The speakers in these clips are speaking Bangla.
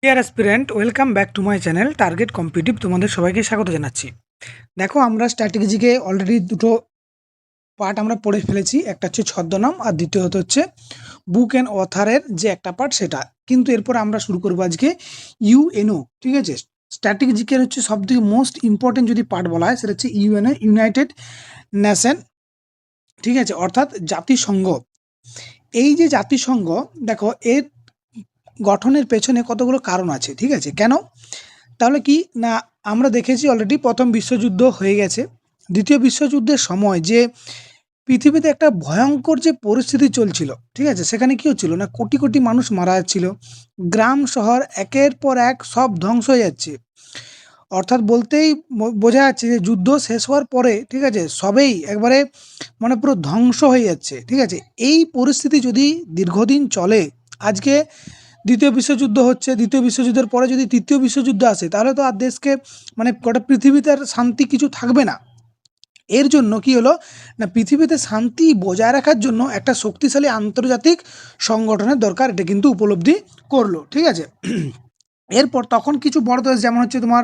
Deer aspirant, welcome back to my channel target competitive. তোমাদের সবাইকে স্বাগত জানাচ্ছি। দেখো, আমরা স্ট্র্যাটেজিকে অলরেডি দুটো পার্ট আমরা পড়ে ফেলেছি। একটা হচ্ছে ছদ্মনাম, আর দ্বিতীয়ত হচ্ছে বুক অ্যান্ড অথারের যে একটা পার্ট সেটা। কিন্তু এরপর আমরা শুরু করবো আজকে ইউএনও। ঠিক আছে, স্ট্র্যাটেজিকের হচ্ছে সবথেকে মোস্ট ইম্পর্টেন্ট যদি পার্ট বলা হয় সেটা হচ্ছে ইউএনও, ইউনাইটেড নেশন। ঠিক আছে, অর্থাৎ জাতিসংঘ। এই যে জাতিসংঘ, দেখো এর গঠনের পেছনে কতগুলো কারণ আছে। ঠিক আছে, কেন? তাহলে কি না, আমরা দেখেছি অলরেডি প্রথম বিশ্বযুদ্ধ হয়ে গেছে। দ্বিতীয় বিশ্বযুদ্ধের সময় যে পৃথিবীতে একটা ভয়ঙ্কর যে পরিস্থিতি চলছিল, ঠিক আছে, সেখানে কি হচ্ছিল না, কোটি কোটি মানুষ মারা যাচ্ছিল, গ্রাম শহর একের পর এক সব ধ্বংস হয়ে যাচ্ছে। অর্থাৎ বলতেই বোঝা যাচ্ছে যে যুদ্ধ শেষ হওয়ার পরে, ঠিক আছে, সবেই একবারে মানে পুরো ধ্বংস হয়ে যাচ্ছে। ঠিক আছে, এই পরিস্থিতি যদি দীর্ঘদিন চলে, আজকে দ্বিতীয় বিশ্বযুদ্ধ হচ্ছে, দ্বিতীয় বিশ্বযুদ্ধের পরে যদি তৃতীয় বিশ্বযুদ্ধ আসে, তাহলে তো আর দেশকে মানে গোটা পৃথিবীতে আর শান্তি কিছু থাকবে না। এর জন্য কি হলো না, পৃথিবীতে শান্তি বজায় রাখার জন্য একটা শক্তিশালী আন্তর্জাতিক সংগঠনের দরকার, এটা কিন্তু উপলব্ধি করলো। ঠিক আছে, এরপর তখন কিছু বড় দেশ যেমন হচ্ছে তোমার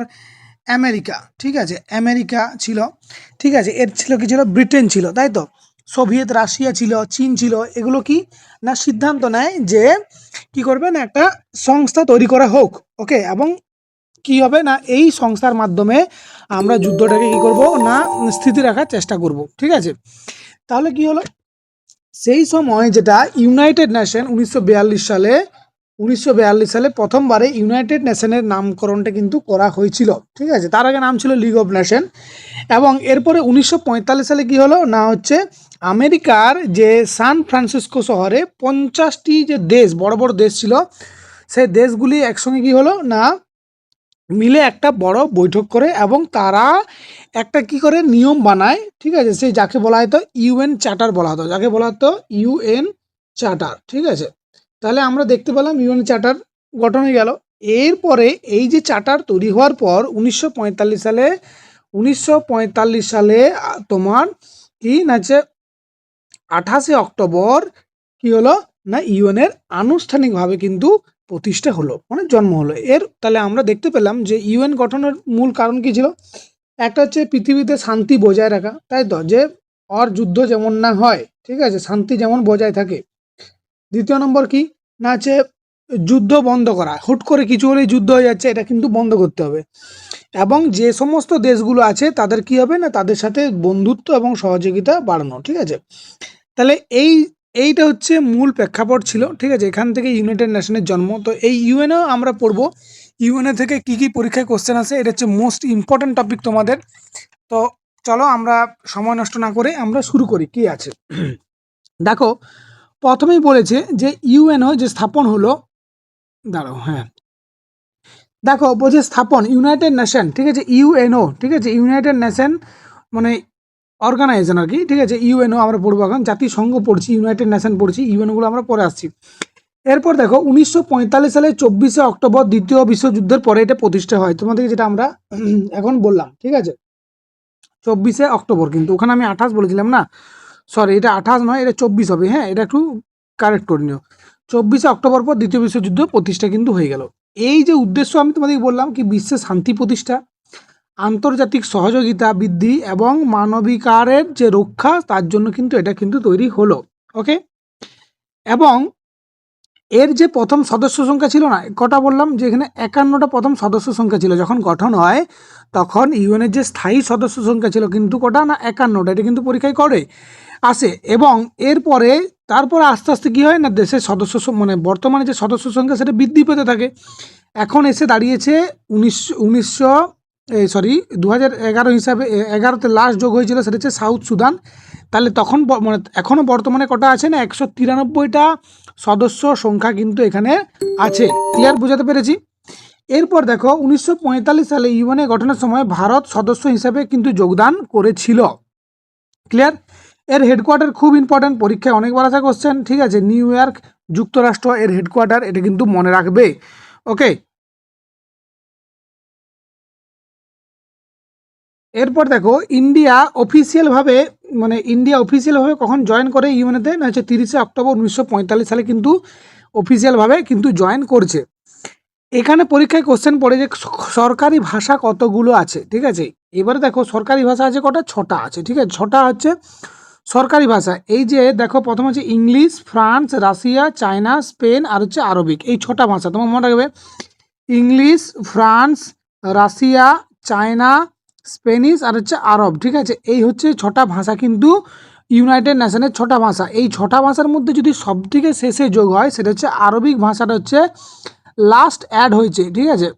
আমেরিকা, ঠিক আছে, আমেরিকা ছিল, ঠিক আছে, এর ছিল কি ছিল, ব্রিটেন ছিল, তাই তো, সোভিয়েত রাশিয়া ছিল, চীন ছিল। এগুলো কি না সিদ্ধান্ত নেয় যে কি করবে না, একটা সংস্থা তৈরি করা হোক। ওকে, এবং কি হবে না, এই সংস্থার মাধ্যমে আমরা যুদ্ধটাকে কি করব না, স্থিতি রাখার চেষ্টা করব। ঠিক আছে, তাহলে কি হলো, সেই সময় যেটা ইউনাইটেড নেশন 1942 সালে প্রথমবারে ইউনাইটেড নেশনের নামকরণটা কিন্তু করা হয়েছিল। ঠিক আছে, তার আগে নাম ছিল লিগ অফ নেশন। এবং এরপরে 1945 সালে কি হলো না, হচ্ছে আমেরিকার যে সান ফ্রান্সিসকো শহরে 50টি যে দেশ, বড় বড় দেশ ছিল, সেই দেশগুলি একসঙ্গে কি হলো না, মিলে একটা বড় বৈঠক করে এবং তারা একটা কি করে নিয়ম বানায়। ঠিক আছে, সেই যাকে বলা হতো ইউএন চার্টার বলা হতো, যাকে বলা হতো ইউএন চার্টার। ঠিক আছে, তাহলে আমরা দেখতে পেলাম ইউএন চার্টার গঠন হয়ে গেল। এরপরে এই যে চার্টার তৈরি হওয়ার পর 1945 সালে তোমার কি না, 28 অক্টোবর কি হলো না, ইউএনের আনুষ্ঠানিকভাবে কিন্তু প্রতিষ্ঠা হলো, মানে জন্ম হলো এর। তাহলে আমরা দেখতে পেলাম যে ইউএন গঠনের মূল কারণ কি ছিল। একটা হচ্ছে পৃথিবীতে শান্তি বজায় রাখা, তাই তো, যে আর যুদ্ধ যেমন না হয়, ঠিক আছে, শান্তি যেমন বজায় থাকে। দ্বিতীয় নম্বর কি না, হচ্ছে যুদ্ধ বন্ধ করা, হুট করে কিছু হলেই যুদ্ধ হয়ে যাচ্ছে, এটা কিন্তু বন্ধ করতে হবে। এবং যে সমস্ত দেশগুলো আছে তাদের কি হবে না, তাদের সাথে বন্ধুত্ব এবং সহযোগিতা বাড়ানো। ঠিক আছে, তাহলে এইটা হচ্ছে মূল প্রেক্ষাপট ছিল। ঠিক আছে, এখান থেকে ইউনাইটেড নেশনের জন্ম। তো এই ইউএনও আমরা পড়বো, ইউএনএ থেকে কি কি পরীক্ষায় কোশ্চেন আসে, এটা হচ্ছে মোস্ট ইম্পর্টেন্ট টপিক তোমাদের। তো চলো আমরা সময় নষ্ট না করে আমরা শুরু করি কি আছে। দেখো, প্রথমেই বলেছে যে ইউএনও যে স্থাপন হলো, দাঁড়াও, হ্যাঁ, দেখো বলছে স্থাপন ইউনাইটেড নেশন। ঠিক আছে, ইউএনও, ঠিক আছে, ইউনাইটেড নেশন মানে অর্গানাইজেশন আর কি। ঠিক আছে, ইউএনও আমরা পড়বো, এখন জাতিসংঘ পড়ছি, ইউনাইটেড নেশন পড়ছি, ইউএনওগুলো আমরা পরে আসছি। এরপর দেখো 1945 সালে 24 অক্টোবর দ্বিতীয় বিশ্বযুদ্ধের পরে এটা প্রতিষ্ঠা হয়, তোমাদেরকে যেটা আমরা এখন বললাম। ঠিক আছে, 24 অক্টোবর, কিন্তু ওখানে আমি 28 বলেছিলাম না, সরি, এটা 28 নয়, এটা 24 হবে। হ্যাঁ, এটা একটু কারেক্ট করে নিও। 24 অক্টোবর পর দ্বিতীয় বিশ্বযুদ্ধ প্রতিষ্ঠা কিন্তু হয়ে গেল। এই যে উদ্দেশ্য আমি তোমাদেরকে বললাম কি, বিশ্বে শান্তি প্রতিষ্ঠা, আন্তর্জাতিক সহযোগিতা বৃদ্ধি এবং মানবাধিকারের যে রক্ষা, তার জন্য কিন্তু এটা কিন্তু তৈরি হলো। ওকে, এবং এর যে প্রথম সদস্য সংখ্যা ছিল না, কটা বললাম যে এখানে 51টা প্রথম সদস্য সংখ্যা ছিল যখন গঠন হয়, তখন ইউএনের যে স্থায়ী সদস্য সংখ্যা ছিল কিন্তু কটা না, 51টা। এটা কিন্তু পরীক্ষায় করে আসে। এবং এরপরে তারপরে আস্তে আস্তে কী হয় না, দেশের সদস্য মানে বর্তমানে যে সদস্য সংখ্যা সেটা বৃদ্ধি পেতে থাকে। এখন এসে দাঁড়িয়েছে 2011 হিসাবে, 11তে লাস্ট যোগ হয়েছিল, সেটা হচ্ছে সাউথ সুদান। তাহলে তখন মানে এখনও বর্তমানে কটা আছে না, 193টা সদস্য সংখ্যা কিন্তু এখানে আছে। ক্লিয়ার, বোঝাতে পেরেছি? এরপর দেখো 1945 সালে ইউএনএ গঠনের সময় ভারত সদস্য হিসাবে কিন্তু যোগদান করেছিল। ক্লিয়ার, এর হেডকোয়ার্টার খুব ইম্পর্ট্যান্ট, পরীক্ষায় অনেকবার আসা কোশ্চেন। ঠিক আছে, নিউ ইয়র্ক যুক্তরাষ্ট্র এর হেডকোয়ার্টার, এটা কিন্তু মনে রাখবে। ওকে, এরপর দেখো ইন্ডিয়া অফিসিয়ালভাবে কখন জয়েন করে ইউএনএতে না, হচ্ছে 30 অক্টোবর 1945 সালে কিন্তু অফিসিয়ালভাবে কিন্তু জয়েন করছে। এখানে পরীক্ষায় কোশ্চেন পড়ে যে সরকারি ভাষা কতগুলো আছে, ঠিক আছে। এবারে দেখো সরকারি ভাষা আছে কটা, 6টা আছে, ঠিক আছে। 6টা হচ্ছে সরকারি ভাষা। এই যে দেখো প্রথম হচ্ছে English, France, Russia, China, Spain আর হচ্ছে আরবিক। এই 6টা ভাষা তোমার মনে রাখবে, English, France, Russia, China, Spanish আর হচ্ছে আরব, ঠিক আছে। এই হচ্ছে 6টা ভাষা কিন্তু ইউনাইটেড নেশনের 6টা ভাষা। এই 6টা ভাষার মধ্যে যদি সবথেকে শেষে যোগ হয় সেটা হচ্ছে আরবিক ভাষাটা হচ্ছে লাস্ট অ্যাড হয়েছে, ঠিক আছে।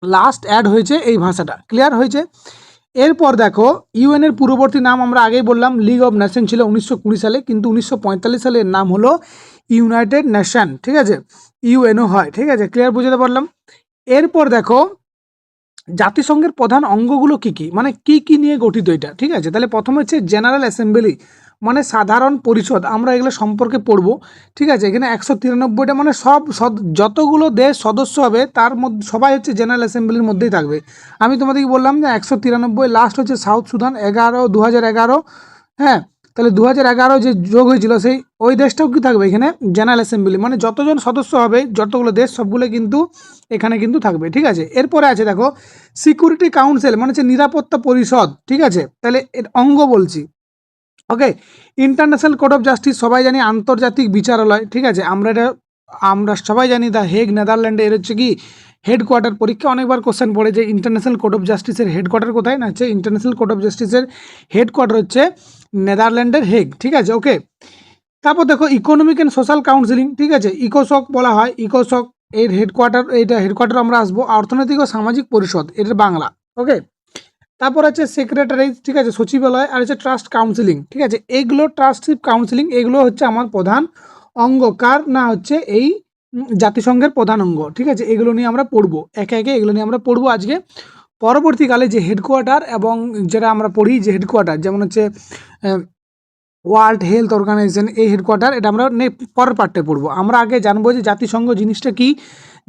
লাস্ট অ্যাড হয়েছে এই ভাষাটা, ক্লিয়ার হয়েছে। এরপর দেখো ইউএনের পূর্ববর্তী নাম আমরা আগেই বললাম লিগ অফ নেশন ছিল 1920 সালে, কিন্তু 1945 সালে এর নাম হলো ইউনাইটেড নেশন, ঠিক আছে। ইউএনও হয়, ঠিক আছে, ক্লিয়ার বুঝাতে পারলাম। এরপর দেখো জাতিসংঘের প্রধান অঙ্গগুলো কি কি, মানে কি কি নিয়ে গঠিত এটা, ঠিক আছে। তাহলে প্রথমে হচ্ছে জেনারেল অ্যাসেম্বলি, মানে সাধারণ পরিষদ, আমরা এগুলো সম্পর্কে পড়বো, ঠিক আছে। এখানে 193টা, মানে যতগুলো দেশ সদস্য হবে তার মধ্যে সবাই হচ্ছে জেনারেল অ্যাসেম্বলির মধ্যেই থাকবে। আমি তোমাদেরকে বললাম যে 193, লাস্ট হচ্ছে সাউথ সুদান 2011, হ্যাঁ। তাহলে 2011 যে যোগ হয়েছিল সেই ওই দেশটাও কি থাকবে এখানে জেনারেল অ্যাসেম্বলি, মানে যতজন সদস্য হবে যতগুলো দেশ সবগুলো কিন্তু এখানে কিন্তু থাকবে, ঠিক আছে। এরপরে আছে দেখো সিকিউরিটি কাউন্সিল, মানে হচ্ছে নিরাপত্তা পরিষদ, ঠিক আছে। তাহলে এর অঙ্গ বলছি, ওকে। ইন্টারন্যাশনাল কোর্ট অফ জাস্টিস, সবাই জানি আন্তর্জাতিক বিচারালয়, ঠিক আছে। আমরা সবাই জানি দ্য হেগ, নেদারল্যান্ডে। এর হচ্ছে কি হেডকোয়ার্টার। পরীক্ষা অনেকবার কোশ্চেন পড়ে যে ইন্টারন্যাশনাল কোর্ট অফ জাস্টিসের হেডকোয়ার্টার কোথায়, না হচ্ছে ইন্টারন্যাশনাল কোর্ট অফ জাস্টিসের হেডকোয়ার্টার হচ্ছে নেদারল্যান্ডের হেগ, ঠিক আছে, ওকে। তারপর দেখো ইকোনমিক অ্যান্ড সোশ্যাল কাউন্সিলিং, ঠিক আছে, ইকোসক বলা হয়, ইকোসক এর হেডকোয়ার্টার, এইটা হেডকোয়ার্টার আমরা আসবো। অর্থনৈতিক ও সামাজিক পরিষদ, এটার বাংলা, ওকে। তারপর আছে সেক্রেটারি, ঠিক আছে, সচিবালয়। আর হচ্ছে ট্রাস্ট কাউন্সিলিং, ঠিক আছে। এইগুলো ট্রাস্টশিপ কাউন্সিলিং, এগুলো হচ্ছে আমার প্রধান অঙ্গ, কার না হচ্ছে এই জাতিসংঘের প্রধান অঙ্গ, ঠিক আছে। এগুলো নিয়ে আমরা পড়বো একে একে, এগুলো নিয়ে আমরা পড়বো আজকে। পরবর্তীকালে যে হেডকোয়ার্টার এবং যেটা আমরা পড়ি যে হেডকোয়ার্টার, যেমন হচ্ছে ওয়ার্ল্ড হেলথ অর্গানাইজেশন, এই হেডকোয়ার্টার, এটা আমরা পরের পার্টে পড়বো। আমরা আগে জানবো যে জাতিসংঘ জিনিসটা কি,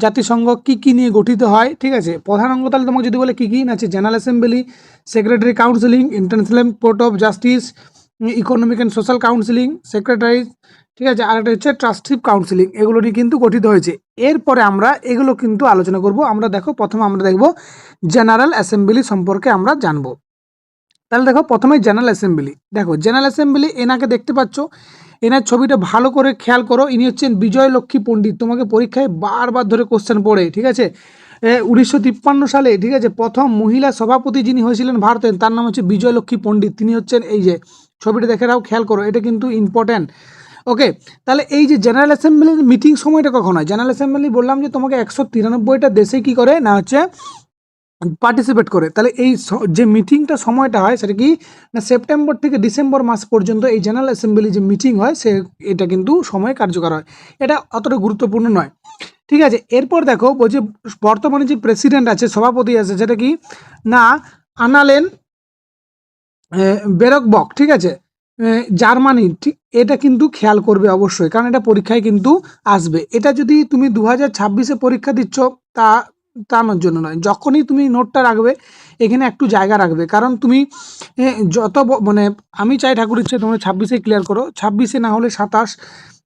জাতিসংঘ কি কি নিয়ে গঠিত হয়, ঠিক আছে। প্রধান অঙ্গ তাহলে তোমাকে যদি বলে কি কি, না আছে general assembly, secretary counselling, international court of justice, economic and social counselling, secretary, ঠিক আছে। আর একটা হচ্ছে ট্রাস্টশিপ কাউন্সিলিং, এগুলো নিয়ে কিন্তু গঠিত হয়েছে। এরপরে আমরা এগুলো কিন্তু আলোচনা করব। আমরা দেখো প্রথমে আমরা দেখব জেনারেল অ্যাসেম্বলি সম্পর্কে আমরা জানবো। তাহলে দেখো প্রথমে জেনারেল অ্যাসেম্বলি, দেখো জেনারেল অ্যাসেম্বলি, এনাকে দেখতে পাচ্ছ, এনার ছবিটা ভালো করে খেয়াল করো। ইনি হচ্ছেন বিজয় লক্ষ্মী পণ্ডিত। তোমাকে পরীক্ষায় বারবার ধরে কোশ্চেন পড়ে, ঠিক আছে। 1953 সালে, ঠিক আছে, প্রথম মহিলা সভাপতি যিনি হয়েছিলেন ভারতের, তার নাম হচ্ছে বিজয় লক্ষ্মী পণ্ডিত। তিনি হচ্ছেন, এই যে ছবিটা দেখে রাও, খেয়াল করো, এটা কিন্তু ইম্পর্ট্যান্ট, ওকে। তাহলে এই যে জেনারেল অ্যাসেম্বলির মিটিং সময়টা কখন হয়, জেনারেল অ্যাসেম্বলি বললাম যে তোমাকে 193টা দেশে কি করে, না হচ্ছে পার্টিসিপেট করে। তাহলে এই যে মিটিংটা সময়টা হয় সেটা কি, না সেপ্টেম্বর থেকে ডিসেম্বর মাস পর্যন্ত এই জেনারেল অ্যাসেম্বলি যে মিটিং হয় সে এটা কিন্তু সময় কার্যকর হয়। এটা অতটা গুরুত্বপূর্ণ নয়, ঠিক আছে। এরপর দেখো বলছে বর্তমানে যে প্রেসিডেন্ট আছে, সভাপতি আছে, সেটা কি না আনালেন বেরকবক, ঠিক আছে, জার্মানি, ঠিক। এটা কিন্তু খেয়াল করবে অবশ্যই, কারণ এটা পরীক্ষায় কিন্তু আসবে। এটা যদি তুমি 2026-এ পরীক্ষা দিচ্ছ তা তার জন্য নয়, যখনই তুমি নোটটা রাখবে এখানে একটু জায়গা রাখবে, কারণ তুমি মানে আমি চাই ঠাকুর ইচ্ছে তোমরা 26-এ ক্লিয়ার করো, 26-এ না হলে 27।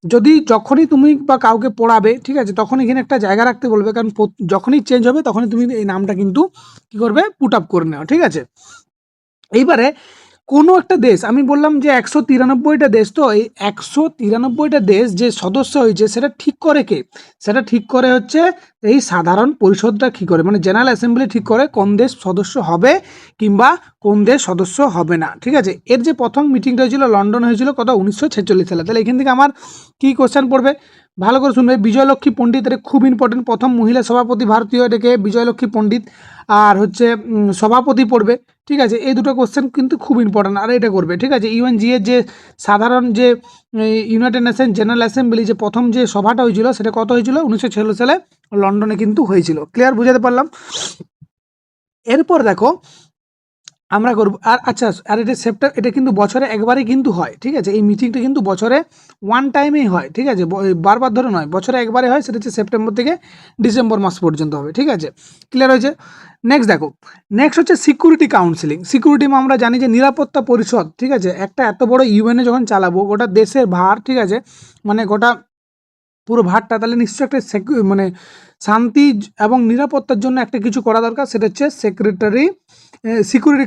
যদি যখনই তুমি বা কাউকে পড়াবে, ঠিক আছে, তখন এখানে একটা জায়গা রাখতে বলবে, কারণ যখনই চেঞ্জ হবে তখনই তুমি এই নামটা কিন্তু কী করবে, পুট আপ করে নেওয়া, ঠিক আছে। এইবারে কোনো একটা দেশ, আমি বললাম যে 193টা দেশ, তো এই 193টা দেশ যে সদস্য হয়েছে সেটা ঠিক করে কে, সেটা ঠিক করে হচ্ছে এই সাধারণ পরিষদটা ঠিক করে, মানে জেনারেল অ্যাসেম্বলি ঠিক করে কোন দেশ সদস্য হবে কিংবা কোন দেশ সদস্য হবে না, ঠিক আছে। এর যে প্রথম মিটিংটা হয়েছিল লন্ডন হয়েছিল কত, 1946 সালে। তাহলে এখান থেকে আমার কি কোশ্চেন পড়বে, ভালো করে শুনবে। বিজয়লক্ষ্মী পণ্ডিত, এটা খুব ইম্পর্টেন্ট, প্রথম মহিলা সভাপতি ভারতীয়, এটাকে বিজয়লক্ষ্মী পণ্ডিত। আর হচ্ছে সভাপতি পড়বে, ঠিক আছে। এই দুটো কোশ্চেন কিন্তু খুব ইম্পর্টেন্ট, আর এটা করবে, ঠিক আছে। ইউএনজি এর যে সাধারণ যে ইউনাইটেড নেশন জেনারেল অ্যাসেম্বলি যে প্রথম যে সভাটা হয়েছিল সেটা কত হয়েছিল, 1946 সালে লন্ডনে কিন্তু হয়েছিল, ক্লিয়ার বুঝাতে পারলাম। এরপর দেখো আমরা করব, আর আচ্ছা, আর এটা এটা কিন্তু বছরে একবারই কিন্তু হয়, ঠিক আছে। এই মিটিংটা কিন্তু বছরে ওয়ান টাইমেই হয়, ঠিক আছে, বারবার ধরে নয়, বছরে একবারে হয়। সেটা হচ্ছে সেপ্টেম্বর থেকে ডিসেম্বর মাস পর্যন্ত হবে, ঠিক আছে, ক্লিয়ার হয়েছে। নেক্সট দেখো, নেক্সট হচ্ছে সিকিউরিটি কাউন্সিলিং। সিকিউরিটি আমরা জানি যে নিরাপত্তা পরিষদ, ঠিক আছে। একটা এত বড় ইউএনএ যখন চালাবো, গোটা দেশের ভার, ঠিক আছে, মানে গোটা পুরো ভারটা, তাহলে নিশ্চয়ই একটা মানে শান্তি এবং নিরাপত্তার জন্য একটা কিছু করা দরকার, সেটা হচ্ছে সিকিউরিটি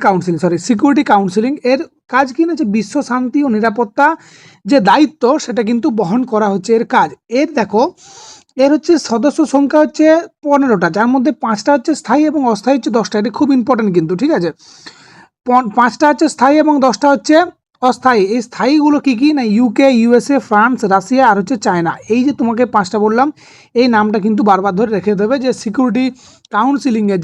কাউন্সিলিং। এর কাজ কি না, যে বিশ্ব শান্তি ও নিরাপত্তা যে দায়িত্ব সেটা কিন্তু বহন করা হচ্ছে এর কাজ। এর দেখো এর হচ্ছে সদস্য সংখ্যা হচ্ছে 15টা, যার মধ্যে 5টা হচ্ছে স্থায়ী এবং অস্থায়ী হচ্ছে 10টা। এটা খুব ইম্পর্টেন্ট কিন্তু, ঠিক আছে। 5টা হচ্ছে স্থায়ী এবং 10টা হচ্ছে অস্থায়ী। এই স্থায়ীগুলো কী কী না, ইউকে, ইউএসএ, ফ্রান্স, রাশিয়া আর হচ্ছে চায়না। এই যে তোমাকে 5টা বললাম, এই নামটা কিন্তু বারবার ধরে রেখে দেবে, যে সিকিউরিটি কাউন্সিলিংয়ে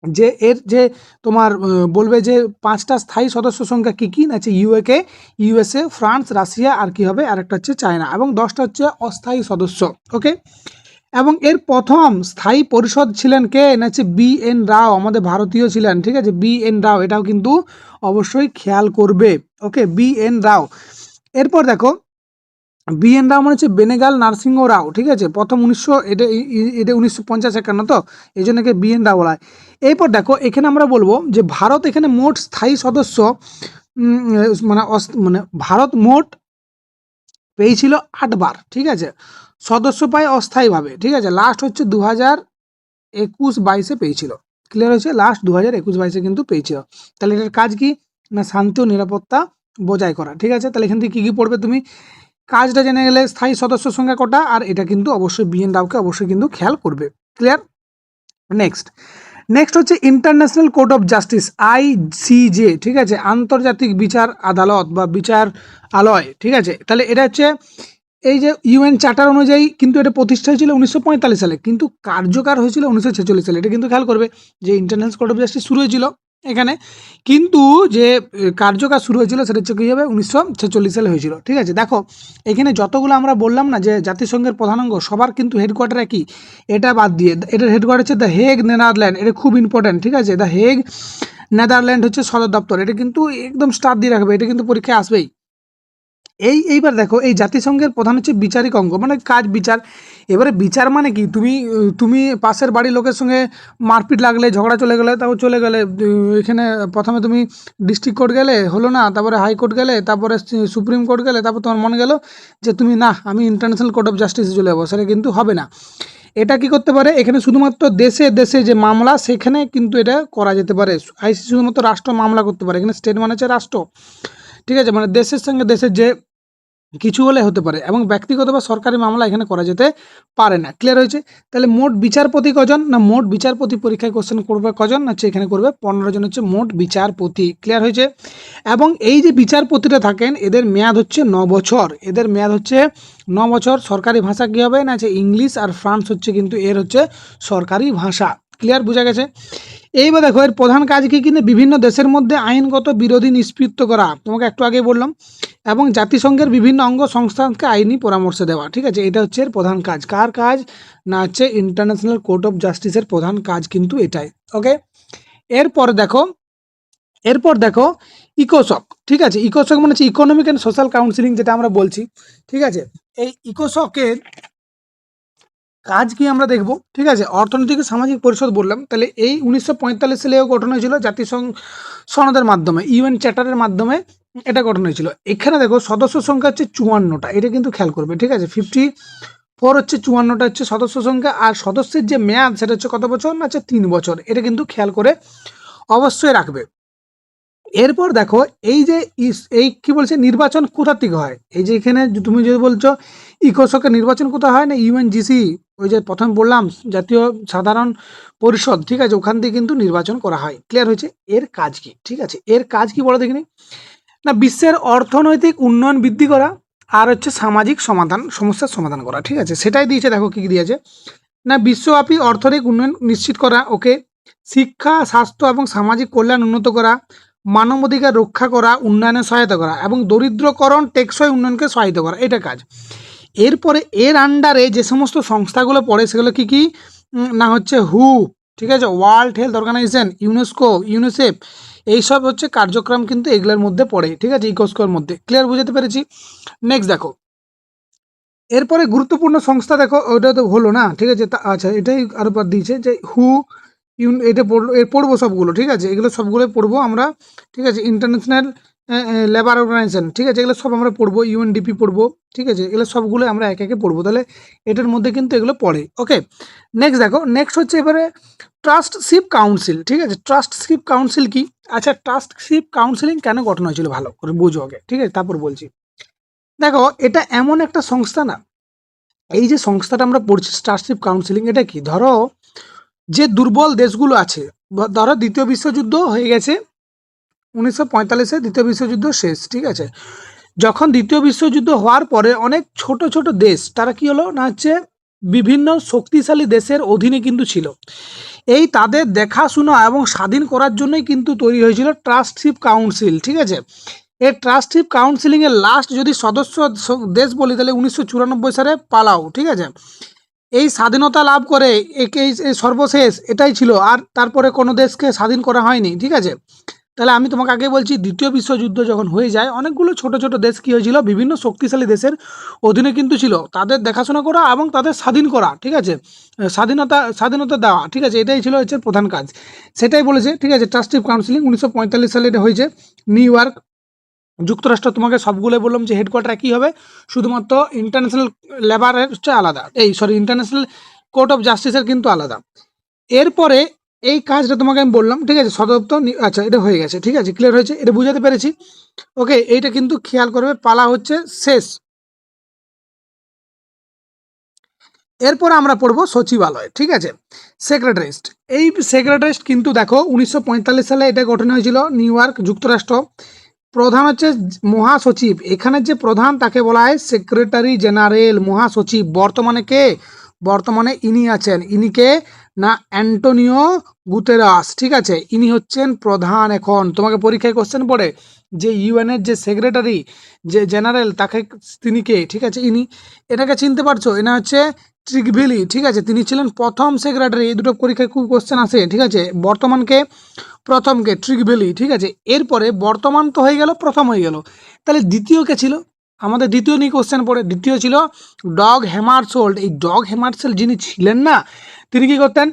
যে এর যে তোমার বলবে যে 5টা স্থায়ী সদস্য সংখ্যা কী কী না, হচ্ছে ইউকে, ইউএসএ, ফ্রান্স, রাশিয়া আর কি হবে, আরেকটা হচ্ছে চায়না, এবং 10টা হচ্ছে অস্থায়ী সদস্য। ওকে, এবং এর প্রথম স্থায়ী পরিষদ ছিলেন কে না, হচ্ছে বি.এন. রাও, আমাদের ভারতীয় ছিলেন, ঠিক আছে, বি.এন. রাও, এটাও কিন্তু অবশ্যই খেয়াল করবে। ওকে, বি.এন. রাও। এরপর দেখো বি.এন. রাও মানে হচ্ছে বেনেগাল নারসিংহ রাও, ঠিক আছে, প্রথম 1950-51 তো এই জন্য বি.এন. রাও বলা হয়। এরপর দেখো এখানে আমরা বলবো যে ভারত এখানে মোট স্থায়ী সদস্য মানে ভারত মোট পেয়েছিল 8বার, ঠিক আছে, সদস্য পায় অস্থায়ীভাবে, ঠিক আছে। লাস্ট হচ্ছে 2021-22 পেয়েছিল, ক্লিয়ার হয়েছে, লাস্ট 2021-22 কিন্তু পেয়েছিল। তাহলে এটার কাজ কি না, শান্তি ও নিরাপত্তা বজায় করা, ঠিক আছে। তাহলে এখান থেকে কী কী পড়বে তুমি, কাজটা জেনে গেলে স্থায়ী সদস্য সংখ্যা কটা, আর এটা কিন্তু অবশ্যই বি.এন. রাওকে অবশ্যই কিন্তু খেয়াল করবে, ক্লিয়ার। নেক্সট হচ্ছে international court of justice, ICJ, ঠিক আছে, আন্তর্জাতিক বিচার আদালত বা বিচারালয়, ঠিক আছে। তাহলে এটা হচ্ছে এই যে ইউএন চার্টার অনুযায়ী কিন্তু এটা প্রতিষ্ঠা হয়েছিল 1945 সালে, কিন্তু কার্যকর হয়েছিল 1946 সালে। এটা কিন্তু খেয়াল করবে যে ইন্টারন্যাশনাল কোর্ট অফ জাস্টিস শুরু হয়েছিল এখানে, কিন্তু যে কার্যকর শুরু হয়েছিল সেটা হচ্ছে কী হবে 1946 সালে হয়েছিল, ঠিক আছে। দেখো এখানে যতগুলো আমরা বললাম না যে জাতিসংঘের প্রধানাঙ্গ, সবার কিন্তু হেডকোয়ার্টার একই, এটা বাদ দিয়ে এটার হেডকোয়ার্টার হচ্ছে দ্য হেগ, নেদারল্যান্ড। এটা খুব ইম্পর্ট্যান্ট, ঠিক আছে, দ্য হেগ, নেদারল্যান্ড হচ্ছে সদর দপ্তর। এটা কিন্তু একদম স্টার দিয়ে রাখবে, এটা কিন্তু পরীক্ষায় আসবেই। এইবার দেখো এই জাতিসংঘের প্রধান হচ্ছে বিচারিক অঙ্গ, মানে কাজ বিচার। এবারে বিচার মানে কি, তুমি পাশের বাড়ির লোকের সঙ্গে মারপিট লাগলে, ঝগড়া চলে গেলে, তাও চলে গেলে এখানে প্রথমে তুমি ডিস্ট্রিক্ট কোর্ট গেলে, হলো না, তারপরে হাইকোর্ট গেলে, তারপরে সুপ্রিম কোর্ট গেলে, তারপর তোমার মনে গেল যে তুমি না, আমি ইন্টারন্যাশনাল কোর্ট অফ জাস্টিসে চলে যাবো, সেটা কিন্তু হবে না। এটা কি করতে পারে, এখানে শুধুমাত্র দেশে দেশে যে মামলা সেখানে কিন্তু এটা করা যেতে পারে। আইসিসি শুধুমাত্র রাষ্ট্র মামলা করতে পারে, এখানে স্টেট মানে হচ্ছে রাষ্ট্র, ঠিক আছে, মানে দেশের সঙ্গে দেশের যে কিছু হলে হতে পারে, এবং ব্যক্তিগত বা সরকারি মামলা এখানে করা যেতে পারে না, ক্লিয়ার হয়েছে। তাহলে মোট বিচারপতি কজন না, মোট বিচারপতি পরীক্ষায় কোশ্চেন করবে কজন না, হচ্ছে এখানে করবে 15 জন হচ্ছে মোট বিচারপতি, ক্লিয়ার হয়েছে। এবং এই যে বিচারপতিরা থাকেন এদের মেয়াদ হচ্ছে 9 বছর, এদের মেয়াদ হচ্ছে 9 বছর। সরকারি ভাষা কী হবে না, হচ্ছে ইংলিশ, আর ফ্রান্স হচ্ছে কিন্তু এর হচ্ছে সরকারি ভাষা, ক্লিয়ার, বোঝা গেছে। এইবার দেখো এর প্রধান কাজ কি, কিন্তু বিভিন্ন দেশের মধ্যে আইনগত বিরোধী নিষ্পত্তি করা, তোমাকে একটু আগে বললাম, এবং জাতিসংঘের বিভিন্ন অঙ্গ সংস্থানকে আইনি পরামর্শ দেওয়া, ঠিক আছে। এটা হচ্ছে এর প্রধান কাজ। কার কাজ না, হচ্ছে ইন্টারন্যাশনাল কোর্ট অফ জাস্টিসের প্রধান কাজ কিন্তু এটাই। ওকে, এরপর দেখো ইকোসক, ঠিক আছে, ইকোসক মানে হচ্ছে ইকোনমিক অ্যান্ড সোশ্যাল কাউন্সিলিং, যেটা আমরা বলছি, ঠিক আছে। এই ইকোসকের কাজ কি আমরা দেখব, ঠিক আছে। অর্থনৈতিক সামাজিক পরিষদ বললাম, তাহলে এই 1945 সালেও গঠন হয়েছিল জাতিসংঘ সনদের মাধ্যমে, ইউএন চার্টারের মাধ্যমে এটা গঠন হয়েছিল। এখানে দেখো সদস্য সংখ্যা হচ্ছে 54টা, এটা কিন্তু খেয়াল করবে, ঠিক আছে। 54 হচ্ছে 54টা হচ্ছে সদস্য সংখ্যা, আর সদস্যের যে মেয়াদ সেটা হচ্ছে কত বছর না, হচ্ছে 3 বছর। এটা কিন্তু খেয়াল করে অবশ্যই রাখবে। এরপর দেখো এই যে এই কি বলছে, নির্বাচন কোথা থেকে হয়, এই যে এখানে তুমি যদি বলছো ইকোসকের নির্বাচন কোথায় হয় না, ইউএনজিসি, ওই যে প্রথম বললাম জাতীয় সাধারণ পরিষদ, ঠিক আছে, ওখান থেকে কিন্তু নির্বাচন করা হয়, ক্লিয়ার হয়েছে। এর কাজ কি, ঠিক আছে, এর কাজ কি বলো দেখিনি না, বিশ্বের অর্থনৈতিক উন্নয়ন বৃদ্ধি করা, আর হচ্ছে সামাজিক সমস্যার সমাধান করা, ঠিক আছে, সেটাই দিয়েছে। দেখো কি দিয়েছে না, বিশ্বব্যাপী অর্থনৈতিক উন্নয়ন নিশ্চিত করা, ওকে, শিক্ষা, স্বাস্থ্য এবং সামাজিক কল্যাণ উন্নত করা, মানবাধিকার রক্ষা করা, উন্নয়নে সহায়তা করা, এবং দরিদ্রকরণ টেকসই উন্নয়নকে সহায়তা করা, এটা কাজ। এরপরে এর আন্ডারে যে সমস্ত সংস্থাগুলো পড়ে সেগুলো কি কি না, হচ্ছে হু, ঠিক আছে, World Health Organization, UNESCO, UNICEF, এইসব হচ্ছে কার্যক্রম কিন্তু এগুলোর মধ্যে পড়ে, ঠিক আছে, ইকোস্কোর মধ্যে, ক্লিয়ার, বুঝতে পেরেছি। নেক্সট দেখো এরপরে গুরুত্বপূর্ণ সংস্থা, দেখো ওটা তো হলো না, ঠিক আছে, আচ্ছা এটাই আরও পর দিয়েছে যে হু, এটা পড়বো সবগুলো, ঠিক আছে, এগুলো সবগুলো পড়বো আমরা, ঠিক আছে। ইন্টারন্যাশনাল লেবার অর্গানাইজেশন, ঠিক আছে, এগুলো সব আমরা পড়বো, ইউএনডিপি পড়বো, ঠিক আছে, এগুলো সবগুলো আমরা একে একে পড়বো, তাহলে এটার মধ্যে কিন্তু এগুলো পড়ে। ওকে, নেক্সট দেখো, নেক্সট হচ্ছে এবারে ট্রাস্টশিপ কাউন্সিল, ঠিক আছে, ট্রাস্টশিপ কাউন্সিল কি? আচ্ছা, ট্রাস্টশিপ কাউন্সিলিং কেন গঠন হয়েছিল ভালো করে বুঝো আগে, ঠিক আছে, তারপর বলছি। দেখো, এটা এমন একটা সংস্থা না, এই যে সংস্থাটা আমরা পড়ছি ট্রাস্টশিপ কাউন্সিলিং, এটা কি, ধরো যে দুর্বল দেশগুলো আছে, ধরো দ্বিতীয় বিশ্বযুদ্ধ হয়ে গেছে 1945-এ, দ্বিতীয় বিশ্বযুদ্ধ শেষ, ঠিক আছে, যখন দ্বিতীয় বিশ্বযুদ্ধ হওয়ার পরে অনেক ছোট ছোট দেশ তারা কি হলো না, হচ্ছে বিভিন্ন শক্তিশালী দেশের অধীনে কিন্তু ছিল, এই তাদের দেখাশোনা এবং স্বাধীন করার জন্যই কিন্তু তৈরি হয়েছিল ট্রাস্টশিপ কাউন্সিল, ঠিক আছে। এই ট্রাস্টশিপ কাউন্সিলিংয়ের লাস্ট যদি সদস্য দেশ বলি তাহলে 1994 সালে পালাও, ঠিক আছে, এই স্বাধীনতা লাভ করে এই সর্বশেষ এটাই ছিল, আর তারপরে কোনো দেশকে স্বাধীন করা হয়নি, ঠিক আছে। তাহলে আমি তোমাকে আগে বলছি, দ্বিতীয় বিশ্বযুদ্ধ যখন হয়ে যায় অনেকগুলো ছোট ছোট দেশ কী হয়েছিল, বিভিন্ন শক্তিশালী দেশের অধীনে কিন্তু ছিল, তাদের দেখাশোনা করা এবং তাদের স্বাধীন করা, ঠিক আছে, স্বাধীনতা দেওয়া, ঠিক আছে, এটাই ছিল হচ্ছে প্রধান কাজ, সেটাই বলেছে, ঠিক আছে। ট্রাস্টশিপ কাউন্সিলিং 1945 সালে এটা হয়েছে, নিউ ইয়র্ক, যুক্তরাষ্ট্র। তোমাকে সবগুলো বললাম যে হেডকোয়ার্টার কী হবে, শুধুমাত্র ইন্টারন্যাশনাল লেবারের হচ্ছে আলাদা, ইন্টারন্যাশনাল কোর্ট অফ জাস্টিসের কিন্তু আলাদা। এরপরে এই কাজটা তোমাকে আমি বললাম, ঠিক আছে, সদর দপ্তর, আচ্ছা এটা হয়ে গেছে, ঠিক আছে, ক্লিয়ার হয়েছে, এটা বুঝাতে পেরেছি। ওকে, এইটা কিন্তু খেয়াল করবে, পালা হচ্ছে শেষ। এরপর আমরা পড়বো সচিবালয়, ঠিক আছে, সেক্রেটারিস্ট। এই সেক্রেটারিস্ট কিন্তু দেখো 1945 সালে এটা গঠন হয়েছিল, নিউ ইয়র্ক, যুক্তরাষ্ট্র। প্রধান হচ্ছে মহাসচিব, এখানের যে প্রধান তাকে বলা হয় সেক্রেটারি জেনারেল, মহাসচিব। বর্তমানে কে, বর্তমানে ইনি আছেন, ইনি কে না, অ্যান্টোনিও গুতেরাস, ঠিক আছে, ইনি হচ্ছেন প্রধান। এখন তোমাকে পরীক্ষায় কোশ্চেন পড়ে যে ইউএনের যে সেক্রেটারি যে জেনারেল তাকে, তিনি কে, ঠিক আছে, ইনি, এটাকে চিনতে পারছো, এনা হচ্ছে ট্রিগভিলি, ঠিক আছে, তিনি ছিলেন প্রথম সেক্রেটারি। এই দুটো পরীক্ষায় খুব কোশ্চেন আসে, ঠিক আছে, বর্তমানকে প্রথমকে ট্রিগভিলি, ঠিক আছে। এরপরে বর্তমান তো হয়ে গেল, প্রথম হয়ে গেল, তাহলে দ্বিতীয় কে ছিল, আমাদের দ্বিতীয় নিয়ে কোশ্চেন পড়ে, দ্বিতীয় ছিল ডগ হ্যামারশোল্ড। এই ডগ হ্যামারশোল্ড যিনি ছিলেন না, তিনি কি করতেন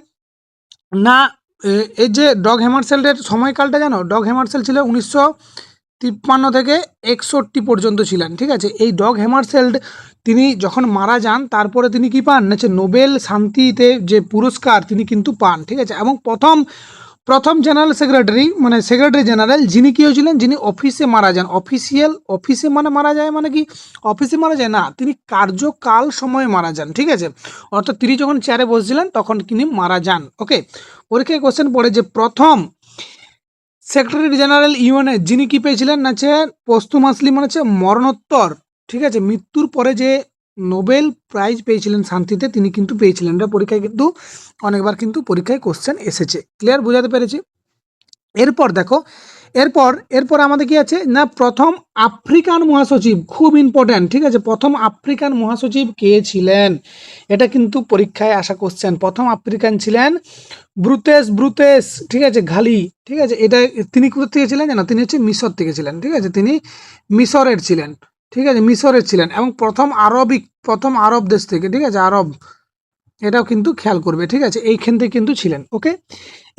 না, এই যে ডগ হ্যামারশোল্ডের সময়কালটা জানো, ডগ হ্যামারশোল্ড ছিল 1953 থেকে 61 পর্যন্ত ছিলেন, ঠিক আছে। এই ডগ হ্যামারশোল্ড তিনি যখন মারা যান তারপরে তিনি কি পান না, নোবেল শান্তিতে যে পুরস্কার তিনি কিন্তু পান, ঠিক আছে। এবং প্রথম জেনারেল সেক্রেটারি, মানে সেক্রেটারি জেনারেল যিনি কী হয়েছিলেন, যিনি অফিসে মারা যান, অফিসে মানে মারা যায় মানে কি, অফিসে মারা যায় না, তিনি কার্যকাল সময়ে মারা যান, ঠিক আছে, অর্থাৎ তিনি যখন চেয়ারে বসছিলেন তখন তিনি মারা যান। ওকে, পরীক্ষায় কোশ্চেন পড়ে যে প্রথম সেক্রেটারি জেনারেল ইউএনের যিনি কি পেয়েছিলেন না, হচ্ছে পোস্টুমাসলি, মানে হচ্ছে মরণোত্তর, ঠিক আছে, মৃত্যুর পরে যে নোবেল প্রাইজ পেয়েছিলেন শান্তিতে, তিনি কিন্তু পেয়েছিলেন। এটা পরীক্ষায় কিন্তু অনেকবার কিন্তু পরীক্ষায় কোশ্চেন এসেছে, ক্লিয়ার, বোঝাতে পেরেছি। এরপর দেখো, এরপর আমাদের কি আছে না, প্রথম আফ্রিকান মহাসচিব, খুব ইম্পর্ট্যান্ট, ঠিক আছে, প্রথম আফ্রিকান মহাসচিব কে ছিলেন, এটা কিন্তু পরীক্ষায় আসা কোশ্চেন। প্রথম আফ্রিকান ছিলেন ব্রুতেস, ঠিক আছে, ঘালি, ঠিক আছে, এটা তিনি কোথা থেকে ছিলেন জানো, তিনি হচ্ছে মিশর থেকে ছিলেন, ঠিক আছে, তিনি মিশরের ছিলেন, ঠিক আছে, মিশরের ছিলেন, এবং প্রথম আরব দেশ থেকে, ঠিক আছে, আরব, এটাও কিন্তু খেয়াল করবে, ঠিক আছে, এইখান থেকে কিন্তু ছিলেন। ওকে,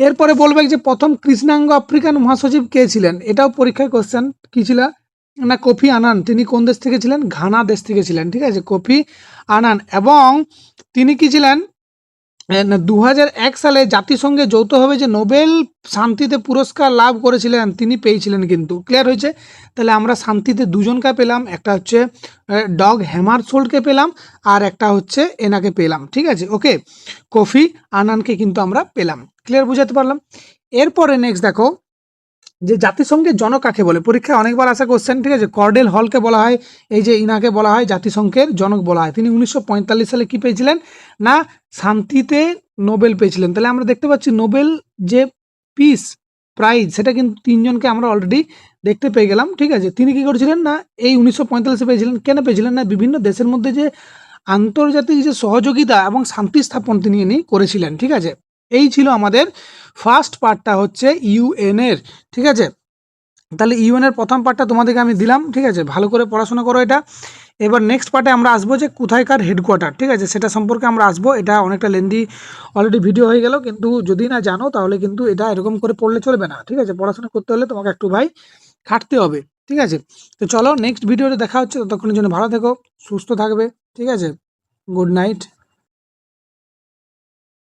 এরপরে বলবে যে প্রথম কৃষ্ণাঙ্গ আফ্রিকান মহাসচিব কে ছিলেন, এটাও পরীক্ষায় কোশ্চেন, কি ছিল না, কোফি আনান। তিনি কোন দেশ থেকে ছিলেন, ঘানা দেশ থেকে ছিলেন, ঠিক আছে, কোফি আনান। এবং তিনি কি ছিলেন, 2001 সালে জাতিসংঘে যৌথভাবে যে নোবেল শান্তিতে পুরস্কার লাভ করেছিলেন তিনি পেয়েছিলেন কিন্তু, ক্লিয়ার হয়েছে। তাহলে আমরা শান্তিতে দুজনকে পেলাম, একটা হচ্ছে ডগ হ্যামারশোল্ডকে পেলাম, আর একটা হচ্ছে এনাকে পেলাম, ঠিক আছে। ওকে, কোফি আনানকে কিন্তু আমরা পেলাম, ক্লিয়ার, বুঝাতে পারলাম। এরপরে নেক্সট দেখো যে জাতিসংঘের জনক কাকে বলে, পরীক্ষায় অনেকবার আসা কোশ্চেন, ঠিক আছে, কর্ডেল হলকে বলা হয়, এই যে ইনাকে বলা হয় জাতিসংঘের জনক বলা হয়। তিনি 1945 সালে কি পেয়েছিলেন না, শান্তিতে নোবেল পেয়েছিলেন। তাহলে আমরা দেখতে পাচ্ছি নোবেল যে পিস প্রাইজ, সেটা কিন্তু তিনজনকে আমরা অলরেডি দেখতে পেয়ে গেলাম, ঠিক আছে। তিনি কি করেছিলেন না, এই 1945 পেয়েছিলেন, কেন পেয়েছিলেন না, বিভিন্ন দেশের মধ্যে যে আন্তর্জাতিক যে সহযোগিতা এবং শান্তি স্থাপন তিনি করেছিলেন, ঠিক আছে। এই ছিল আমাদের ফার্স্ট পার্টটা হচ্ছে ইউএনের, ঠিক আছে। তাহলে ইউএনের প্রথম পার্টটা তোমাদেরকে আমি দিলাম, ঠিক আছে, ভালো করে পড়াশোনা করো এটা। এবার নেক্সট পার্টে আমরা আসবো যে কোথায়কার হেডকোয়ার্টার, ঠিক আছে, সেটা সম্পর্কে আমরা আসবো। এটা অনেকটা লেন্দি অলরেডি ভিডিও হয়ে গেল, কিন্তু যদি না জানো তাহলে কিন্তু এটা এরকম করে পড়লে চলবে না, ঠিক আছে, পড়াশোনা করতে হলে তোমাকে একটু ভাই খাটতে হবে, ঠিক আছে? তো চলো নেক্সট ভিডিওতে দেখা হচ্ছে, ততক্ষণের জন্য ভালো থেকো, সুস্থ থাকবে, ঠিক আছে? Good night.